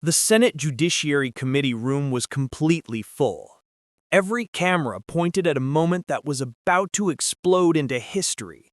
The Senate Judiciary Committee room was completely full. Every camera pointed at a moment that was about to explode into history.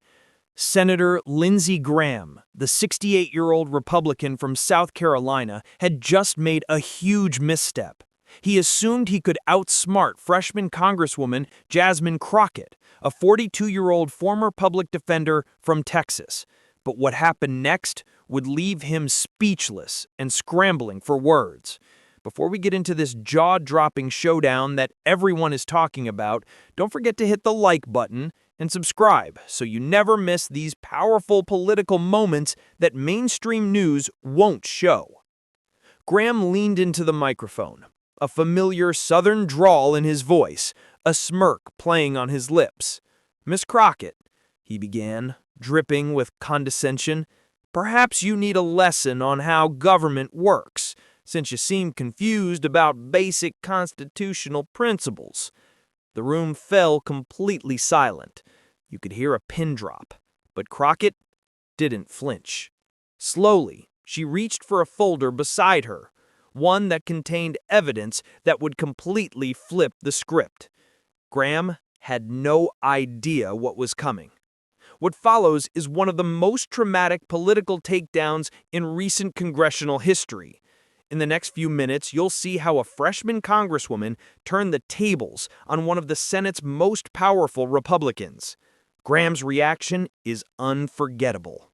Senator Lindsey Graham, the 68-year-old Republican from South Carolina, had just made a huge misstep. He assumed he could outsmart freshman Congresswoman Jasmine Crockett, a 42-year-old former public defender from Texas. But what happened next would leave him speechless and scrambling for words. Before we get into this jaw-dropping showdown that everyone is talking about, don't forget to hit the like button and subscribe so you never miss these powerful political moments that mainstream news won't show. Graham leaned into the microphone, a familiar southern drawl in his voice, a smirk playing on his lips. "Miss Crockett," he began, dripping with condescension, "perhaps you need a lesson on how government works, since you seem confused about basic constitutional principles." The room fell completely silent. You could hear a pin drop, but Crockett didn't flinch. Slowly, she reached for a folder beside her, one that contained evidence that would completely flip the script. Graham had no idea what was coming. What follows is one of the most traumatic political takedowns in recent congressional history. In the next few minutes, you'll see how a freshman congresswoman turned the tables on one of the Senate's most powerful Republicans. Graham's reaction is unforgettable.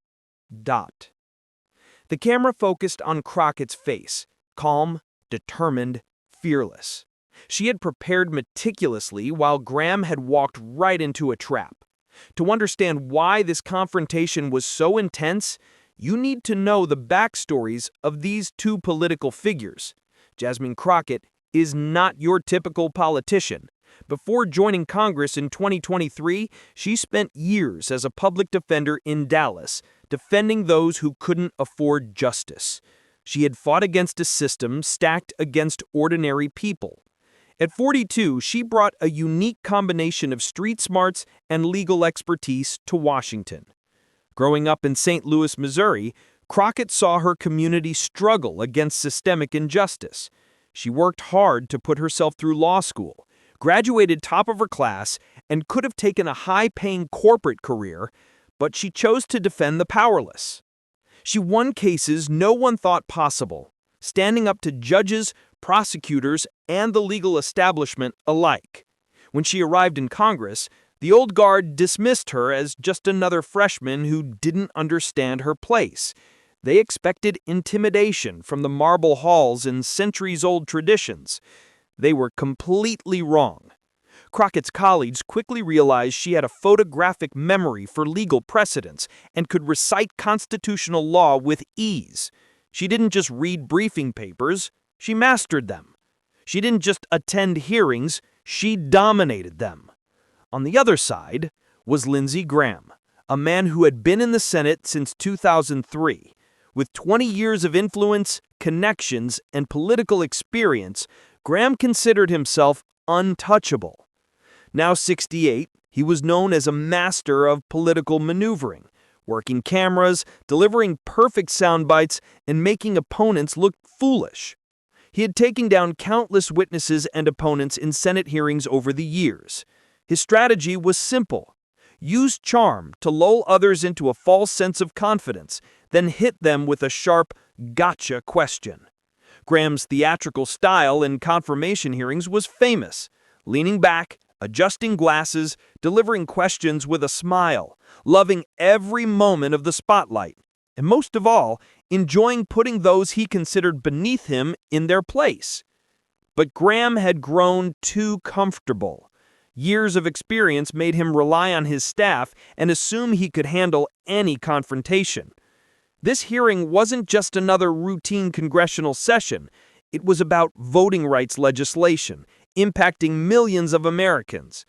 The camera focused on Crockett's face, calm, determined, fearless. She had prepared meticulously while Graham had walked right into a trap. To understand why this confrontation was so intense, you need to know the backstories of these two political figures. Jasmine Crockett is not your typical politician. Before joining Congress in 2023, she spent years as a public defender in Dallas, defending those who couldn't afford justice. She had fought against a system stacked against ordinary people. At 42, she brought a unique combination of street smarts and legal expertise to Washington. Growing up in St. Louis, Missouri, Crockett saw her community struggle against systemic injustice. She worked hard to put herself through law school, graduated top of her class, and could have taken a high-paying corporate career, but she chose to defend the powerless. She won cases no one thought possible, standing up to judges, prosecutors, and the legal establishment alike. When she arrived in Congress, the old guard dismissed her as just another freshman who didn't understand her place. They expected intimidation from the marble halls and centuries-old traditions. They were completely wrong. Crockett's colleagues quickly realized she had a photographic memory for legal precedents and could recite constitutional law with ease. She didn't just read briefing papers, she mastered them. She didn't just attend hearings, she dominated them. On the other side was Lindsey Graham, a man who had been in the Senate since 2003. With 20 years of influence, connections, and political experience, Graham considered himself untouchable. Now 68, he was known as a master of political maneuvering, working cameras, delivering perfect sound bites, and making opponents look foolish. He had taken down countless witnesses and opponents in Senate hearings over the years. His strategy was simple. Use charm to lull others into a false sense of confidence, then hit them with a sharp, gotcha question. Graham's theatrical style in confirmation hearings was famous, leaning back, adjusting glasses, delivering questions with a smile, loving every moment of the spotlight, and most of all, enjoying putting those he considered beneath him in their place. But Graham had grown too comfortable. Years of experience made him rely on his staff and assume he could handle any confrontation. This hearing wasn't just another routine congressional session. It was about voting rights legislation, impacting millions of Americans.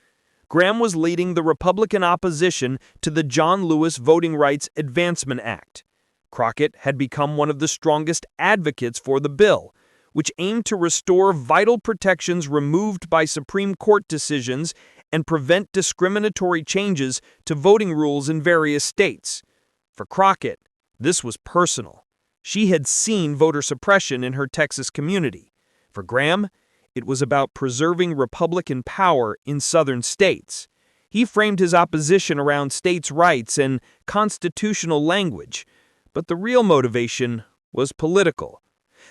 Graham was leading the Republican opposition to the John Lewis Voting Rights Advancement Act. Crockett had become one of the strongest advocates for the bill, which aimed to restore vital protections removed by Supreme Court decisions and prevent discriminatory changes to voting rules in various states. For Crockett, this was personal. She had seen voter suppression in her Texas community. For Graham, it was about preserving Republican power in southern states. He framed his opposition around states' rights and constitutional language, but the real motivation was political.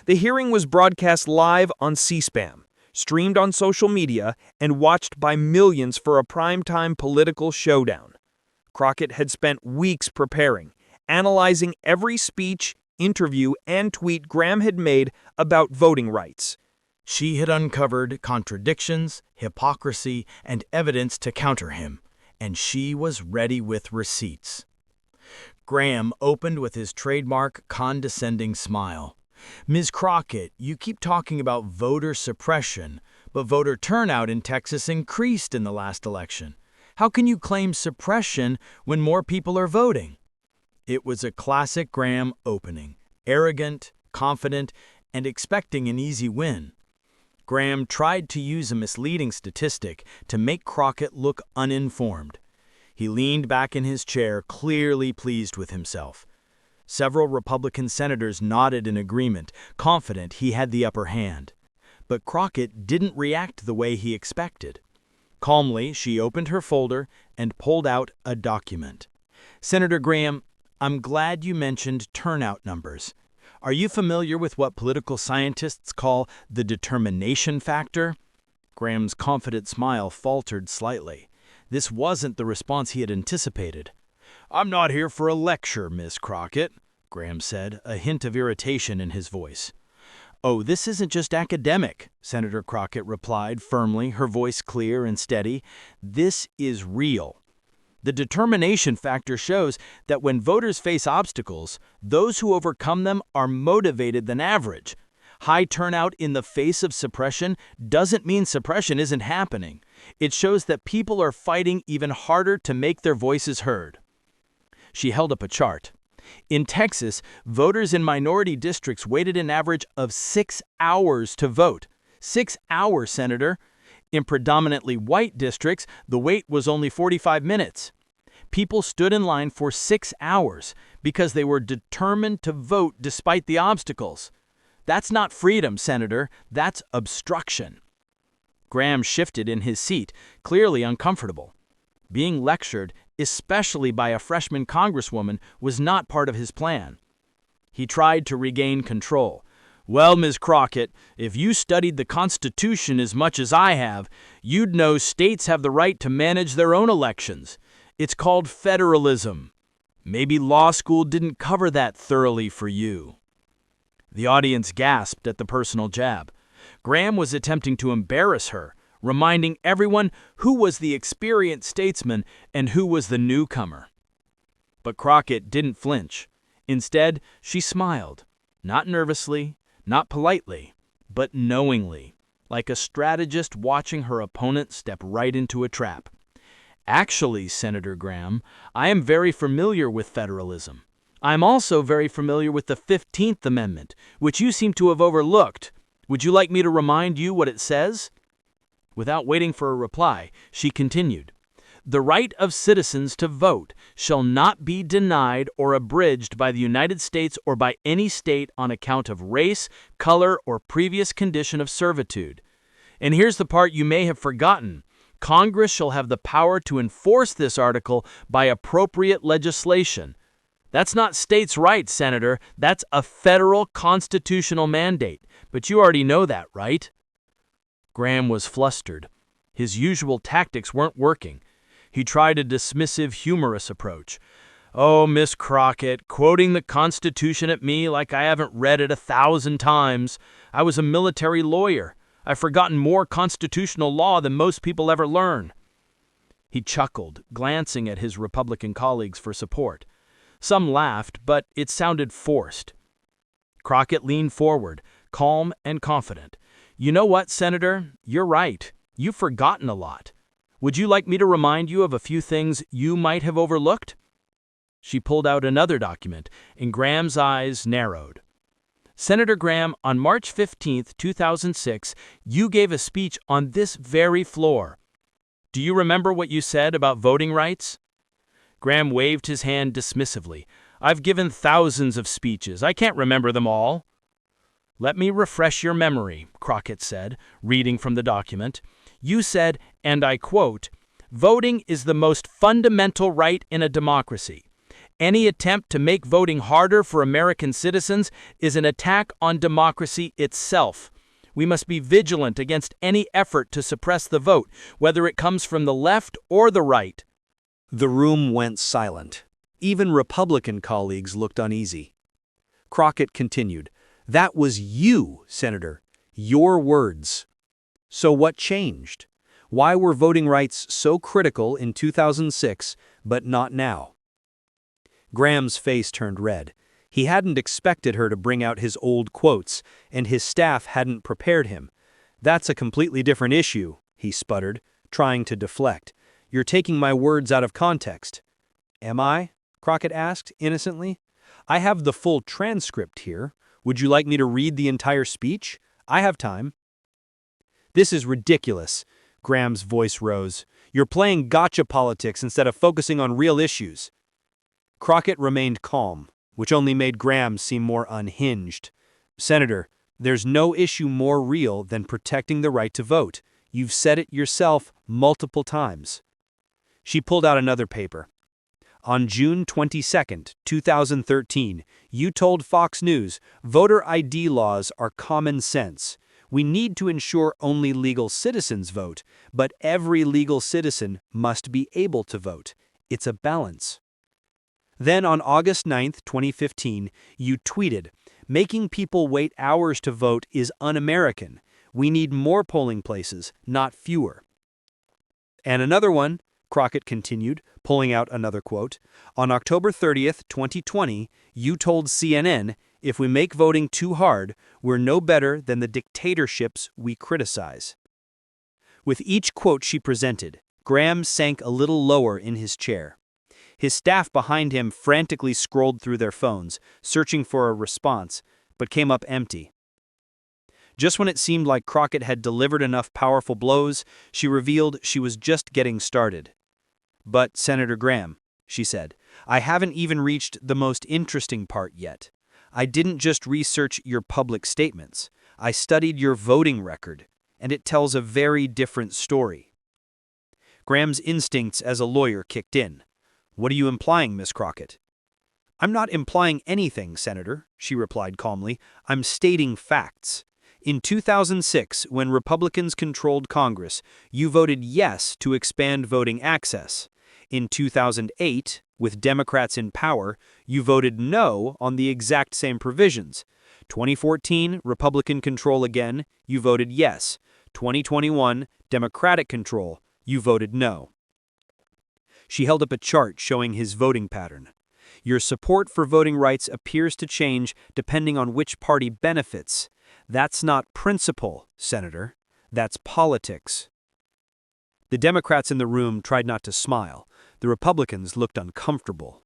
The hearing was broadcast live on C-SPAN, streamed on social media, and watched by millions for a primetime political showdown. Crockett had spent weeks preparing, analyzing every speech, interview, and tweet Graham had made about voting rights. She had uncovered contradictions, hypocrisy, and evidence to counter him, and she was ready with receipts. Graham opened with his trademark condescending smile. "Ms. Crockett, you keep talking about voter suppression, but voter turnout in Texas increased in the last election. How can you claim suppression when more people are voting?" It was a classic Graham opening, arrogant, confident, and expecting an easy win. Graham tried to use a misleading statistic to make Crockett look uninformed. He leaned back in his chair, clearly pleased with himself. Several Republican senators nodded in agreement, confident he had the upper hand. But Crockett didn't react the way he expected. Calmly, she opened her folder and pulled out a document. "Senator Graham, I'm glad you mentioned turnout numbers. Are you familiar with what political scientists call the determination factor?" Graham's confident smile faltered slightly. This wasn't the response he had anticipated. "I'm not here for a lecture, Miss Crockett," Graham said, a hint of irritation in his voice. "Oh, this isn't just academic," Senator Crockett replied firmly, her voice clear and steady. "This is real. The determination factor shows that when voters face obstacles, those who overcome them are motivated than average. High turnout in the face of suppression doesn't mean suppression isn't happening. It shows that people are fighting even harder to make their voices heard." She held up a chart. In Texas, voters in minority districts waited an average of 6 hours to vote. 6 hours, Senator. In predominantly white districts, the wait was only 45 minutes. People stood in line for 6 hours because they were determined to vote despite the obstacles. That's not freedom, Senator. That's obstruction. Graham shifted in his seat, clearly uncomfortable. Being lectured, especially by a freshman congresswoman, was not part of his plan. He tried to regain control. "Well, Ms. Crockett, if you studied the Constitution as much as I have, you'd know states have the right to manage their own elections. It's called federalism. Maybe law school didn't cover that thoroughly for you." The audience gasped at the personal jab. Graham was attempting to embarrass her, reminding everyone who was the experienced statesman and who was the newcomer. But Crockett didn't flinch. Instead, she smiled, not nervously, not politely, but knowingly, like a strategist watching her opponent step right into a trap. "Actually, Senator Graham, I am very familiar with federalism. I'm also very familiar with the 15th Amendment, which you seem to have overlooked. Would you like me to remind you what it says?" Without waiting for a reply, she continued, "The right of citizens to vote shall not be denied or abridged by the United States or by any state on account of race, color, or previous condition of servitude. And here's the part you may have forgotten. Congress shall have the power to enforce this article by appropriate legislation." That's not states' rights, Senator. That's a federal constitutional mandate. But you already know that, right? Graham was flustered. His usual tactics weren't working. He tried a dismissive, humorous approach. "Oh, Miss Crockett, quoting the Constitution at me like I haven't read it 1,000 times. I was a military lawyer. I've forgotten more constitutional law than most people ever learn." He chuckled, glancing at his Republican colleagues for support. Some laughed, but it sounded forced. Crockett leaned forward, calm and confident. "You know what, Senator? You're right. You've forgotten a lot. Would you like me to remind you of a few things you might have overlooked?" She pulled out another document, and Graham's eyes narrowed. "Senator Graham, on March 15, 2006, you gave a speech on this very floor. Do you remember what you said about voting rights?" Graham waved his hand dismissively. I've given thousands of speeches. I can't remember them all. Let me refresh your memory, Crockett said, reading from the document. You said, and I quote, "Voting is the most fundamental right in a democracy. Any attempt to make voting harder for American citizens is an attack on democracy itself. We must be vigilant against any effort to suppress the vote, whether it comes from the left or the right." The room went silent. Even Republican colleagues looked uneasy. Crockett continued, "That was you, Senator. Your words. So what changed? Why were voting rights so critical in 2006, but not now?" Graham's face turned red. He hadn't expected her to bring out his old quotes, and his staff hadn't prepared him. "That's a completely different issue," he sputtered, trying to deflect. "You're taking my words out of context." "Am I?" Crockett asked, innocently. "I have the full transcript here. Would you like me to read the entire speech? I have time." "This is ridiculous." Graham's voice rose. "You're playing gotcha politics instead of focusing on real issues." Crockett remained calm, which only made Graham seem more unhinged. "Senator, there's no issue more real than protecting the right to vote. You've said it yourself multiple times." She pulled out another paper. "On June 22, 2013, you told Fox News, voter ID laws are common sense. We need to ensure only legal citizens vote, but every legal citizen must be able to vote. It's a balance." Then on August 9, 2015, you tweeted, "Making people wait hours to vote is un-American. We need more polling places, not fewer." "And another one," Crockett continued, pulling out another quote. "On October 30, 2020, you told CNN, if we make voting too hard, we're no better than the dictatorships we criticize." With each quote she presented, Graham sank a little lower in his chair. His staff behind him frantically scrolled through their phones, searching for a response, but came up empty. Just when it seemed like Crockett had delivered enough powerful blows, she revealed she was just getting started. "But, Senator Graham," she said, "I haven't even reached the most interesting part yet. I didn't just research your public statements. I studied your voting record, and it tells a very different story." Graham's instincts as a lawyer kicked in. "What are you implying, Miss Crockett?" "I'm not implying anything, Senator," she replied calmly. "I'm stating facts. In 2006, when Republicans controlled Congress, you voted yes to expand voting access. In 2008, with Democrats in power, you voted no on the exact same provisions. 2014, Republican control again, you voted yes. 2021, Democratic control, you voted no." She held up a chart showing his voting pattern. "Your support for voting rights appears to change depending on which party benefits. That's not principle, Senator. That's politics." The Democrats in the room tried not to smile. The Republicans looked uncomfortable.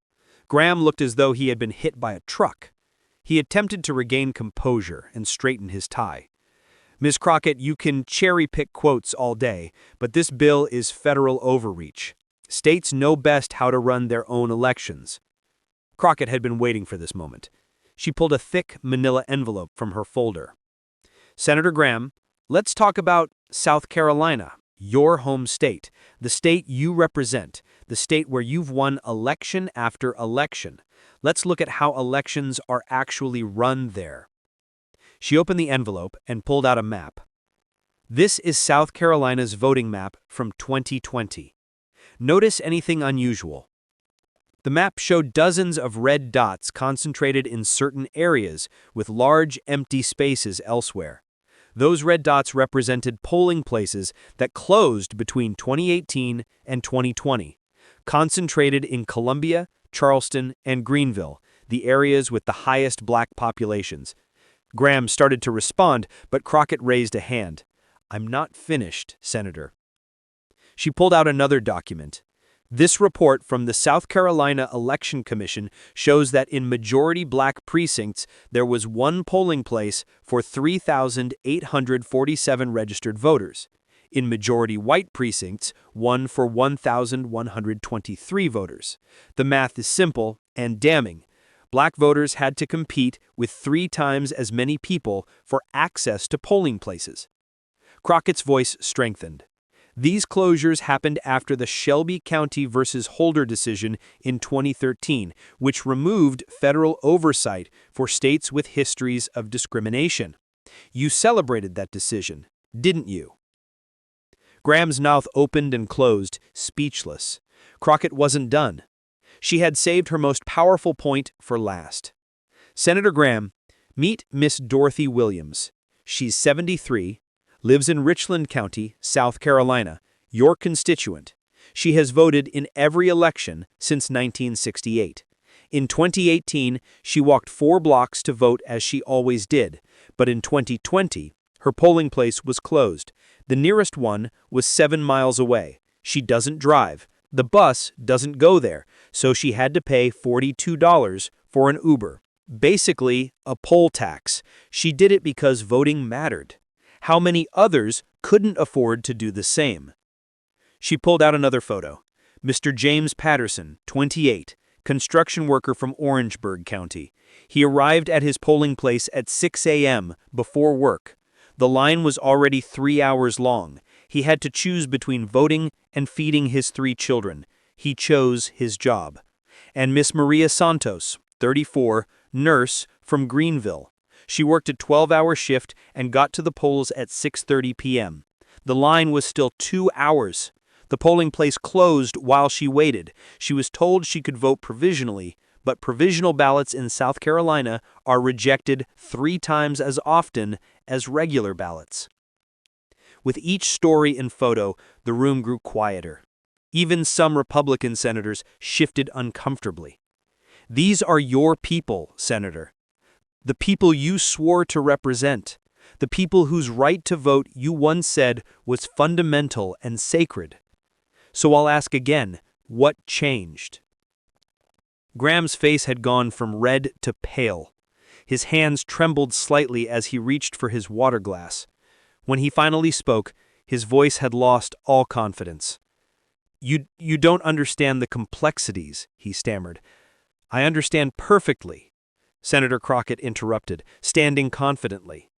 Graham looked as though he had been hit by a truck. He attempted to regain composure and straighten his tie. "Ms. Crockett, you can cherry-pick quotes all day, but this bill is federal overreach. States know best how to run their own elections." Crockett had been waiting for this moment. She pulled a thick manila envelope from her folder. "Senator Graham, let's talk about South Carolina, your home state, the state you represent, the state where you've won election after election. Let's look at how elections are actually run there." She opened the envelope and pulled out a map. "This is South Carolina's voting map from 2020. Notice anything unusual?" The map showed dozens of red dots concentrated in certain areas, with large empty spaces elsewhere. Those red dots represented polling places that closed between 2018 and 2020, concentrated in Columbia, Charleston, and Greenville, the areas with the highest black populations. Graham started to respond, but Crockett raised a hand. "I'm not finished, Senator." She pulled out another document. "This report from the South Carolina Election Commission shows that in majority black precincts, there was one polling place for 3,847 registered voters. In majority white precincts, one for 1,123 voters. The math is simple and damning. Black voters had to compete with 3 times as many people for access to polling places. Crockett's voice strengthened. These closures happened after the Shelby County versus Holder decision in 2013, which removed federal oversight for states with histories of discrimination. You celebrated that decision, didn't you? Graham's mouth opened and closed, speechless. Crockett wasn't done. She had saved her most powerful point for last. Senator Graham, meet Miss Dorothy Williams. She's 73, lives in Richland County, South Carolina, your constituent. She has voted in every election since 1968. In 2018, she walked 4 blocks to vote as she always did, but in 2020, her polling place was closed. The nearest one was 7 miles away. She doesn't drive. The bus doesn't go there, so she had to pay $42 for an Uber. Basically, a poll tax. She did it because voting mattered. How many others couldn't afford to do the same? She pulled out another photo. Mr. James Patterson, 28, construction worker from Orangeburg County. He arrived at his polling place at 6 a.m. before work. The line was already 3 hours long. He had to choose between voting and feeding his 3 children. He chose his job. And Miss Maria Santos, 34, nurse from Greenville. She worked a 12-hour shift and got to the polls at 6:30 p.m. The line was still 2 hours. The polling place closed while she waited. She was told she could vote provisionally, but provisional ballots in South Carolina are rejected 3 times as often as regular ballots. With each story and photo, the room grew quieter. Even some Republican senators shifted uncomfortably. These are your people, Senator. The people you swore to represent. The people whose right to vote you once said was fundamental and sacred. So I'll ask again, what changed? Graham's face had gone from red to pale. His hands trembled slightly as he reached for his water glass. When he finally spoke, his voice had lost all confidence. You don't understand the complexities, he stammered. I understand perfectly. Senator Crockett interrupted, standing confidently.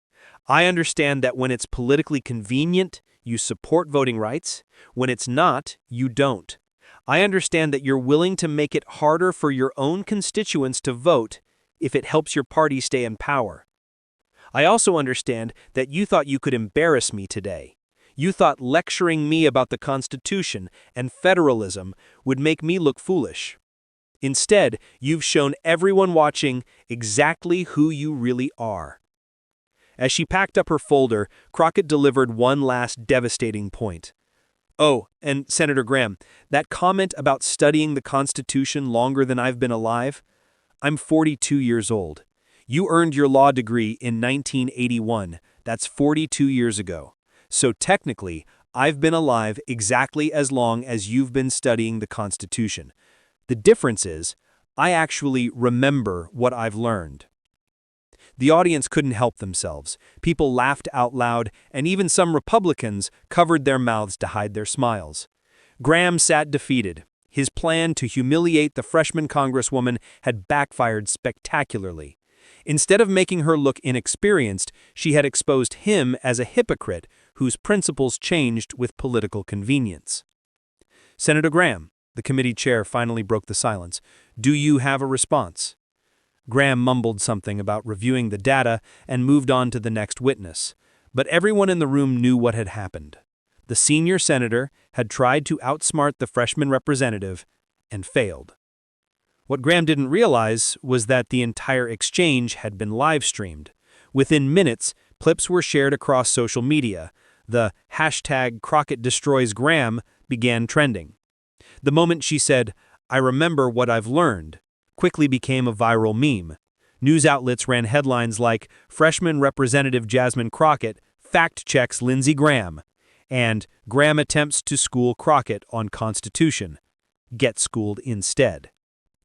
I understand that when it's politically convenient, you support voting rights. When it's not, you don't. I understand that you're willing to make it harder for your own constituents to vote if it helps your party stay in power. I also understand that you thought you could embarrass me today. You thought lecturing me about the Constitution and federalism would make me look foolish. Instead, you've shown everyone watching exactly who you really are. As she packed up her folder, Crockett delivered one last devastating point. Oh, and Senator Graham, that comment about studying the Constitution longer than I've been alive? I'm 42 years old. You earned your law degree in 1981. That's 42 years ago. So technically, I've been alive exactly as long as you've been studying the Constitution. The difference is, I actually remember what I've learned. The audience couldn't help themselves. People laughed out loud, and even some Republicans covered their mouths to hide their smiles. Graham sat defeated. His plan to humiliate the freshman congresswoman had backfired spectacularly. Instead of making her look inexperienced, she had exposed him as a hypocrite whose principles changed with political convenience. Senator Graham, the committee chair finally broke the silence. Do you have a response? Graham mumbled something about reviewing the data and moved on to the next witness. But everyone in the room knew what had happened. The senior senator had tried to outsmart the freshman representative and failed. What Graham didn't realize was that the entire exchange had been live-streamed. Within minutes, clips were shared across social media. The hashtag #CrockettDestroysGraham began trending. The moment she said, "I remember what I've learned," quickly became a viral meme. News outlets ran headlines like, "Freshman Representative Jasmine Crockett fact-checks Lindsey Graham," and "Graham attempts to school Crockett on Constitution. Get schooled instead."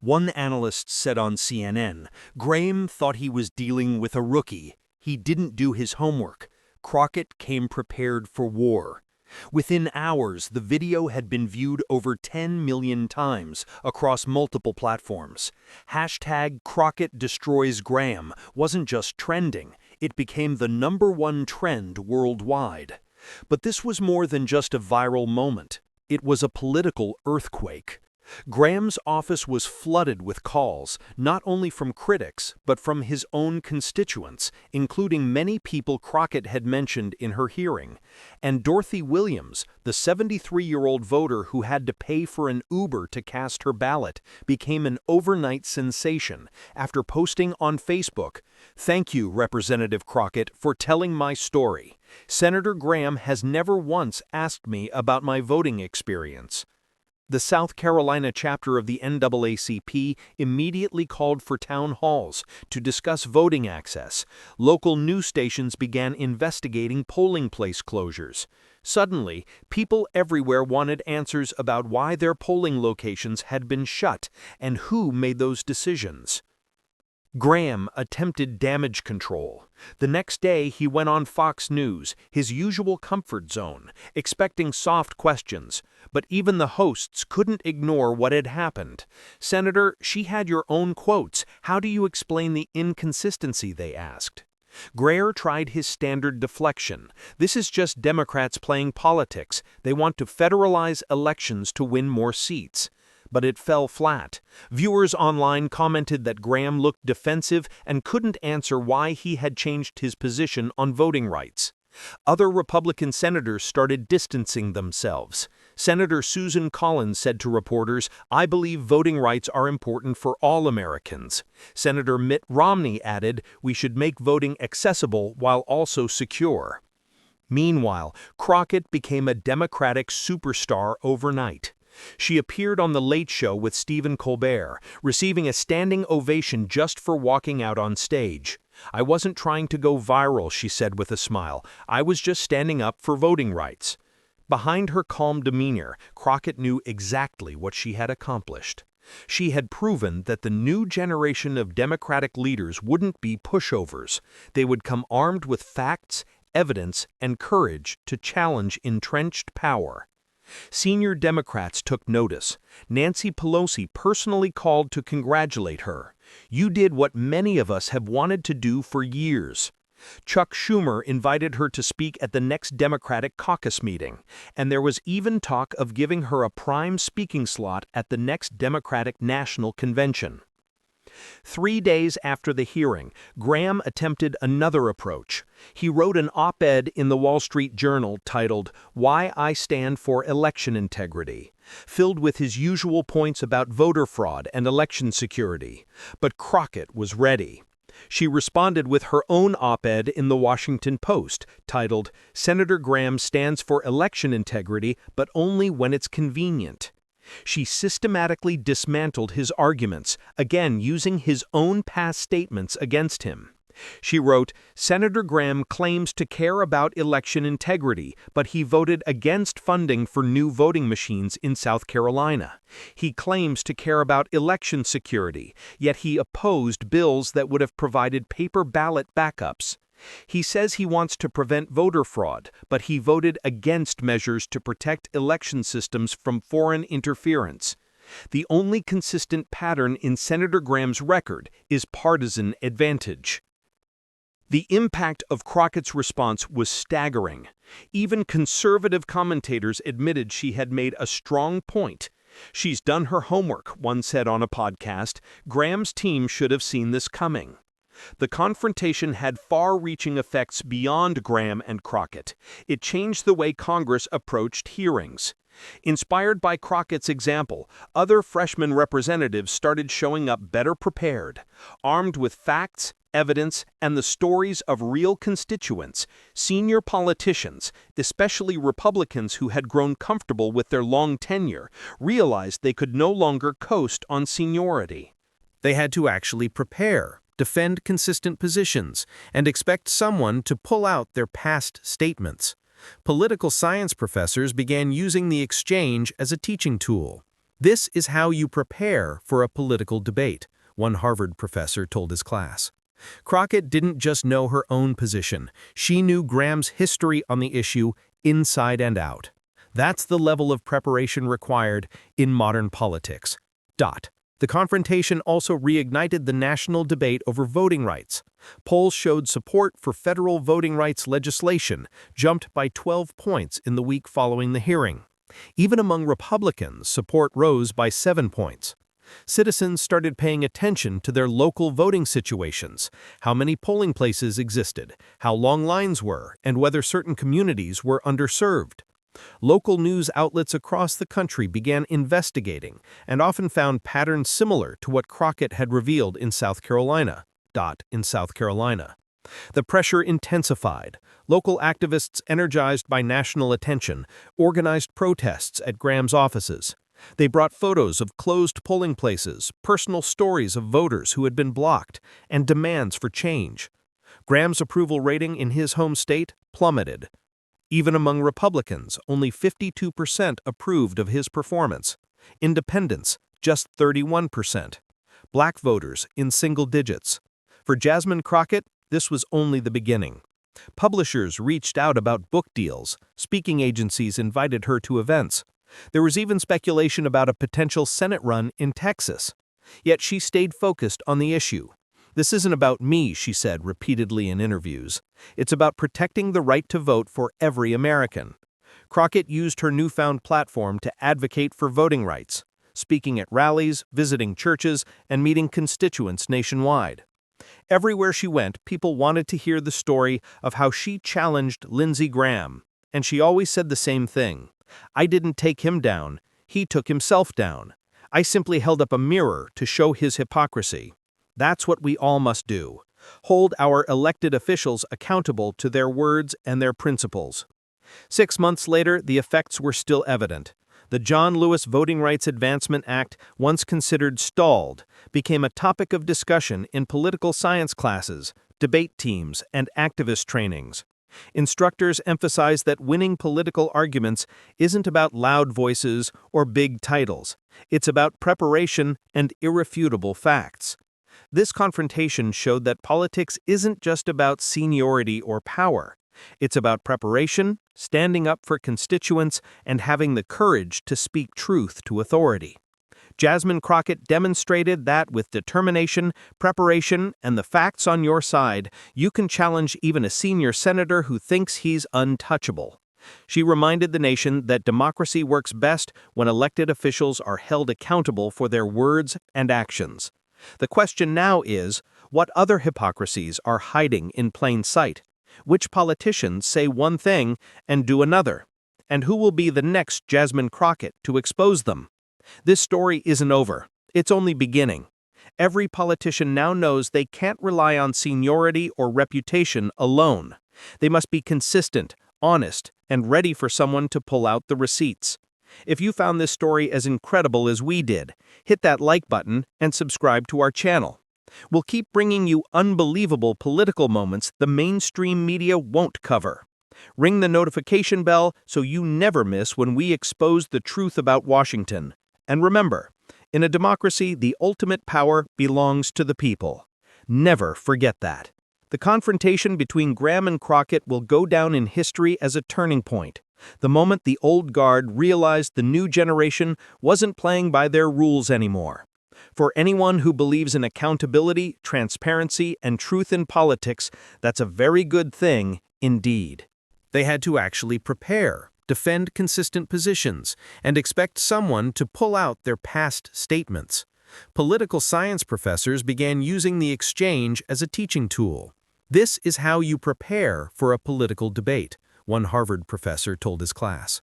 One analyst said on CNN, Graham thought he was dealing with a rookie. He didn't do his homework. Crockett came prepared for war. Within hours, the video had been viewed over 10 million times across multiple platforms. Hashtag Crockett Destroys Graham wasn't just trending, it became the #1 trend worldwide. But this was more than just a viral moment. It was a political earthquake. Graham's office was flooded with calls, not only from critics, but from his own constituents, including many people Crockett had mentioned in her hearing. And Dorothy Williams, the 73-year-old voter who had to pay for an Uber to cast her ballot, became an overnight sensation after posting on Facebook, "Thank you, Representative Crockett, for telling my story. Senator Graham has never once asked me about my voting experience." The South Carolina chapter of the NAACP immediately called for town halls to discuss voting access. Local news stations began investigating polling place closures. Suddenly, people everywhere wanted answers about why their polling locations had been shut and who made those decisions. Graham attempted damage control. The next day, he went on Fox News, his usual comfort zone, expecting soft questions. But even the hosts couldn't ignore what had happened. "Senator, she had your own quotes. How do you explain the inconsistency?" they asked. Graham tried his standard deflection. "This is just Democrats playing politics. They want to federalize elections to win more seats." But it fell flat. Viewers online commented that Graham looked defensive and couldn't answer why he had changed his position on voting rights. Other Republican senators started distancing themselves. Senator Susan Collins said to reporters, "I believe voting rights are important for all Americans." Senator Mitt Romney added, "We should make voting accessible while also secure." Meanwhile, Crockett became a Democratic superstar overnight. She appeared on The Late Show with Stephen Colbert, receiving a standing ovation just for walking out on stage. "I wasn't trying to go viral," she said with a smile. "I was just standing up for voting rights." Behind her calm demeanor, Crockett knew exactly what she had accomplished. She had proven that the new generation of Democratic leaders wouldn't be pushovers. They would come armed with facts, evidence, and courage to challenge entrenched power. Senior Democrats took notice. Nancy Pelosi personally called to congratulate her. "You did what many of us have wanted to do for years." Chuck Schumer invited her to speak at the next Democratic caucus meeting, and there was even talk of giving her a prime speaking slot at the next Democratic National Convention. 3 days after the hearing, Graham attempted another approach. He wrote an op-ed in the Wall Street Journal titled, "Why I Stand for Election Integrity," filled with his usual points about voter fraud and election security. But Crockett was ready. She responded with her own op-ed in the Washington Post, titled, "Senator Graham stands for election integrity, but only when it's convenient." She systematically dismantled his arguments, again using his own past statements against him. She wrote, "Senator Graham claims to care about election integrity, but he voted against funding for new voting machines in South Carolina. He claims to care about election security, yet he opposed bills that would have provided paper ballot backups. He says he wants to prevent voter fraud, but he voted against measures to protect election systems from foreign interference. The only consistent pattern in Senator Graham's record is partisan advantage." The impact of Crockett's response was staggering. Even conservative commentators admitted she had made a strong point. "She's done her homework," one said on a podcast. "Graham's team should have seen this coming." The confrontation had far-reaching effects beyond Graham and Crockett. It changed the way Congress approached hearings. Inspired by Crockett's example, other freshman representatives started showing up better prepared. Armed with facts, evidence, and the stories of real constituents, senior politicians, especially Republicans who had grown comfortable with their long tenure, realized they could no longer coast on seniority. They had to actually prepare, defend consistent positions, and expect someone to pull out their past statements. Political science professors began using the exchange as a teaching tool. "This is how you prepare for a political debate," one Harvard professor told his class. Crockett didn't just know her own position. She knew Graham's history on the issue inside and out. That's the level of preparation required in modern politics. The confrontation also reignited the national debate over voting rights. Polls showed support for federal voting rights legislation jumped by 12 points in the week following the hearing. Even among Republicans, support rose by 7 points. Citizens started paying attention to their local voting situations, how many polling places existed, how long lines were, and whether certain communities were underserved. Local news outlets across the country began investigating and often found patterns similar to what Crockett had revealed in South Carolina. The pressure intensified. Local activists, energized by national attention, organized protests at Graham's offices. They brought photos of closed polling places, personal stories of voters who had been blocked, and demands for change. Graham's approval rating in his home state plummeted. Even among Republicans, only 52% approved of his performance. Independents, just 31%. Black voters in single digits. For Jasmine Crockett, this was only the beginning. Publishers reached out about book deals. Speaking agencies invited her to events. There was even speculation about a potential Senate run in Texas. Yet she stayed focused on the issue. "This isn't about me," she said repeatedly in interviews. "It's about protecting the right to vote for every American." Crockett used her newfound platform to advocate for voting rights, speaking at rallies, visiting churches, and meeting constituents nationwide. Everywhere she went, people wanted to hear the story of how she challenged Lindsey Graham, and she always said the same thing. "I didn't take him down, he took himself down. I simply held up a mirror to show his hypocrisy." That's what we all must do. Hold our elected officials accountable to their words and their principles. 6 months later, the effects were still evident. The John Lewis Voting Rights Advancement Act, once considered stalled, became a topic of discussion in political science classes, debate teams, and activist trainings. Instructors emphasized that winning political arguments isn't about loud voices or big titles. It's about preparation and irrefutable facts. This confrontation showed that politics isn't just about seniority or power. It's about preparation, standing up for constituents, and having the courage to speak truth to authority. Jasmine Crockett demonstrated that with determination, preparation, and the facts on your side, you can challenge even a senior senator who thinks he's untouchable. She reminded the nation that democracy works best when elected officials are held accountable for their words and actions. The question now is, what other hypocrisies are hiding in plain sight? Which politicians say one thing and do another? And who will be the next Jasmine Crockett to expose them? This story isn't over. It's only beginning. Every politician now knows they can't rely on seniority or reputation alone. They must be consistent, honest, and ready for someone to pull out the receipts. If you found this story as incredible as we did, hit that like button and subscribe to our channel. We'll keep bringing you unbelievable political moments the mainstream media won't cover. Ring the notification bell so you never miss when we expose the truth about Washington. And remember, in a democracy, the ultimate power belongs to the people. Never forget that. The confrontation between Graham and Crockett will go down in history as a turning point. The moment the old guard realized the new generation wasn't playing by their rules anymore. For anyone who believes in accountability, transparency, and truth in politics, that's a very good thing indeed. They had to actually prepare, defend consistent positions, and expect someone to pull out their past statements. Political science professors began using the exchange as a teaching tool. "This is how you prepare for a political debate," one Harvard professor told his class.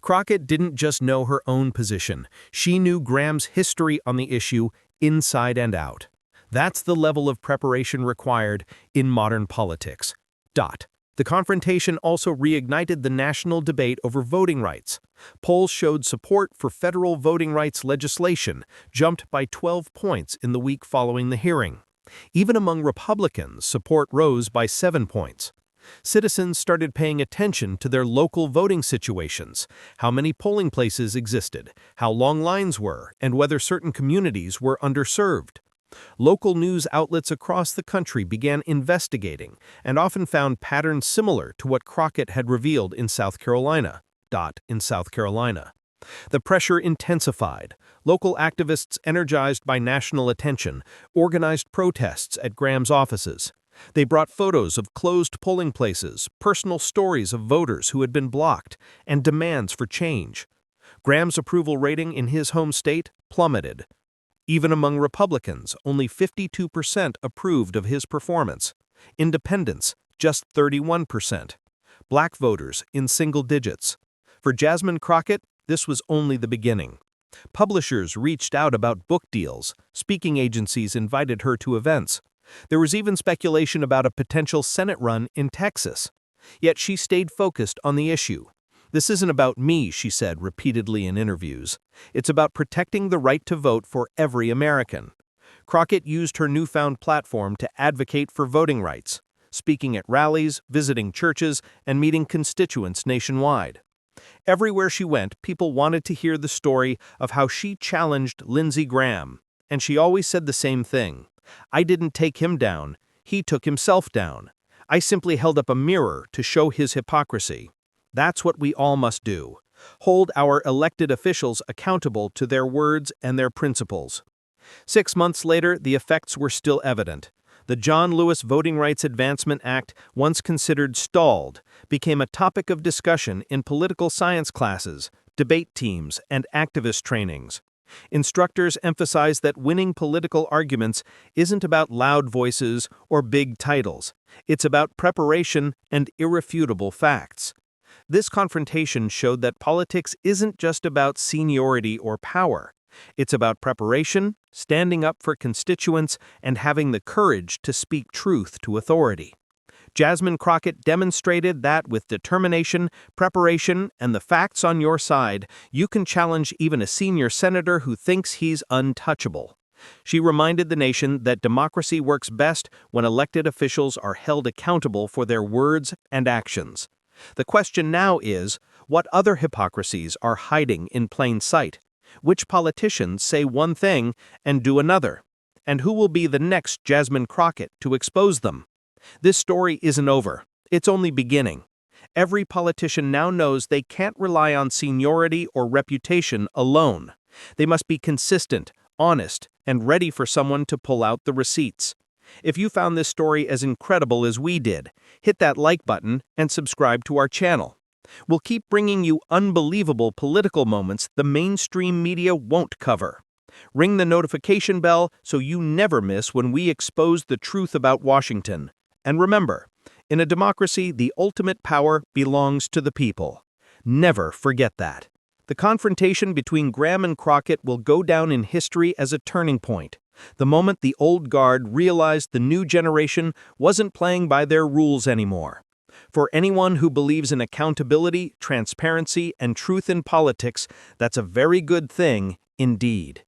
Crockett didn't just know her own position. She knew Graham's history on the issue inside and out. That's the level of preparation required in modern politics. The confrontation also reignited the national debate over voting rights. Polls showed support for federal voting rights legislation jumped by 12 points in the week following the hearing. Even among Republicans, support rose by 7 points. Citizens started paying attention to their local voting situations, how many polling places existed, how long lines were, and whether certain communities were underserved. Local news outlets across the country began investigating and often found patterns similar to what Crockett had revealed in South Carolina. In South Carolina. The pressure intensified. Local activists, energized by national attention, organized protests at Graham's offices. They brought photos of closed polling places, personal stories of voters who had been blocked, and demands for change. Graham's approval rating in his home state plummeted. Even among Republicans, only 52% approved of his performance. Independents, just 31%. Black voters in single digits. For Jasmine Crockett, this was only the beginning. Publishers reached out about book deals. Speaking agencies invited her to events. There was even speculation about a potential Senate run in Texas. Yet she stayed focused on the issue. "This isn't about me," she said repeatedly in interviews. "It's about protecting the right to vote for every American." Crockett used her newfound platform to advocate for voting rights, speaking at rallies, visiting churches, and meeting constituents nationwide. Everywhere she went, people wanted to hear the story of how she challenged Lindsey Graham. And she always said the same thing. "I didn't take him down. He took himself down. I simply held up a mirror to show his hypocrisy." That's what we all must do. Hold our elected officials accountable to their words and their principles. 6 months later, the effects were still evident. The John Lewis Voting Rights Advancement Act, once considered stalled, became a topic of discussion in political science classes, debate teams, and activist trainings. Instructors emphasized that winning political arguments isn't about loud voices or big titles. It's about preparation and irrefutable facts. This confrontation showed that politics isn't just about seniority or power. It's about preparation, standing up for constituents, and having the courage to speak truth to authority. Jasmine Crockett demonstrated that with determination, preparation, and the facts on your side, you can challenge even a senior senator who thinks he's untouchable. She reminded the nation that democracy works best when elected officials are held accountable for their words and actions. The question now is, what other hypocrisies are hiding in plain sight? Which politicians say one thing and do another? And who will be the next Jasmine Crockett to expose them? This story isn't over. It's only beginning. Every politician now knows they can't rely on seniority or reputation alone. They must be consistent, honest, and ready for someone to pull out the receipts. If you found this story as incredible as we did, hit that like button and subscribe to our channel. We'll keep bringing you unbelievable political moments the mainstream media won't cover. Ring the notification bell so you never miss when we expose the truth about Washington. And remember, in a democracy, the ultimate power belongs to the people. Never forget that. The confrontation between Graham and Crockett will go down in history as a turning point. The moment the old guard realized the new generation wasn't playing by their rules anymore. For anyone who believes in accountability, transparency, and truth in politics, that's a very good thing indeed.